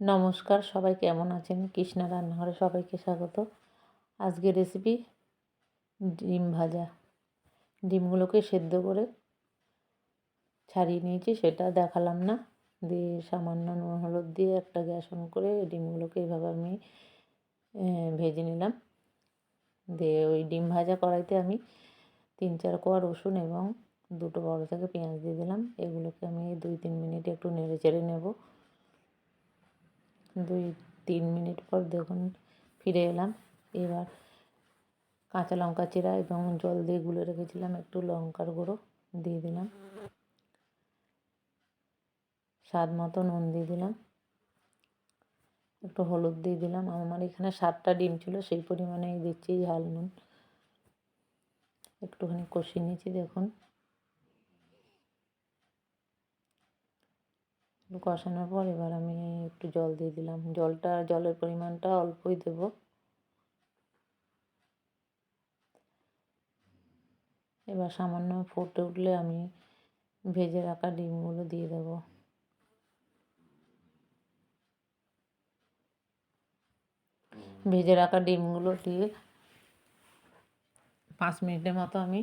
নমস্কার, সবাই কেমন আছেন? কৃষ্ণা রান্নাঘরে সবাইকে স্বাগত। আজকের রেসিপি ডিম ভাজা। ডিমগুলোকে সেদ্ধ করে ছাড়িয়ে নিয়েছি, সেটা দেখালাম না। দিয়ে সামান্য নুন হলুদ দিয়ে একটা গ্যাস অন করে ডিমগুলোকে এইভাবে আমি ভেজে নিলাম। দিয়ে ওই ডিম ভাজা কড়াইতে আমি 3-4 কোয়া রসুন এবং 2টো বড় থেকে পেঁয়াজ দিয়ে দিলাম। এগুলোকে আমি 2-3 মিনিট একটু নেড়ে চেড়ে নেব। 2-3 মিনিট পর দেখুন ফিরে এলাম। এবার কাঁচা লঙ্কা চিরা এবং জল দিয়ে গুলে রেখেছিলাম একটু লঙ্কার গুঁড়ো দিয়ে দিলাম। স্বাদ মতো নুন দিয়ে দিলাম, একটু হলুদ দিয়ে দিলাম। আমার এখানে 7টা ডিম ছিল, সেই পরিমাণেই দিচ্ছি ঝাল নুন। একটুখানি কষিয়ে নিয়েছি দেখুন। একটু কষানোর পর এবার আমি একটু জল দিয়ে দিলাম। জলের পরিমাণটা অল্পই দেব। এবার সামান্য ফুটে উঠলে আমি ভেজে রাখা ডিমগুলো দিয়ে দেব। ভেজে রাখা ডিমগুলো দিয়ে 5 মিনিটের মতো আমি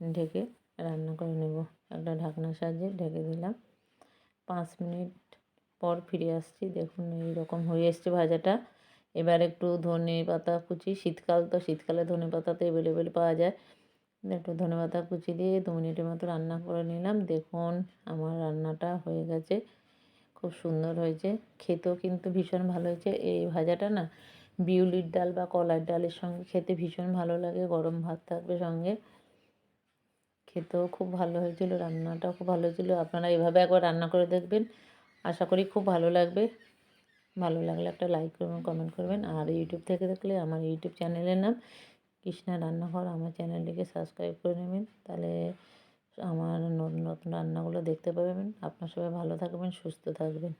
ঢেকে রান্না করে নেব। একটা ঢাকনার সাহায্যে ঢেকে দিলাম। 5 মিনিট পর ফিরে আসছি। দেখুন এইরকম হয়ে এসছে ভাজাটা। এবার একটু ধনে পাতা কুচি, শীতকাল তো, শীতকালে ধনে পাতা তো অ্যাভেলেবেল পাওয়া যায়। একটু ধনে পাতা কুচি দিয়ে 2 মিনিটের মতো রান্না করে নিলাম। দেখুন আমার রান্নাটা হয়ে গেছে, খুব সুন্দর হয়েছে। খেতেও কিন্তু ভীষণ ভালো হয়েছে। এই ভাজাটা না বিউলির ডাল বা কলার ডালের সঙ্গে খেতে ভীষণ ভালো লাগে। গরম ভাত থাকবে সঙ্গে। খেতেও খুব ভালো হয়েছিল, রান্নাটাও খুব ভালো হয়েছিল। আপনারা এভাবে একবার রান্না করে দেখবেন, আশা করি খুব ভালো লাগবে। ভালো লাগলে একটা লাইক করবেন, কমেন্ট করবেন। আর ইউটিউব থেকে দেখলে আমার ইউটিউব চ্যানেলের নাম কৃষ্ণা রান্নাঘর, আমার চ্যানেলটিকে সাবস্ক্রাইব করে নেবেন। তাহলে আমার নতুন নতুন রান্নাগুলো দেখতে পাবেন। আপনারা সবাই ভালো থাকবেন, সুস্থ থাকবেন।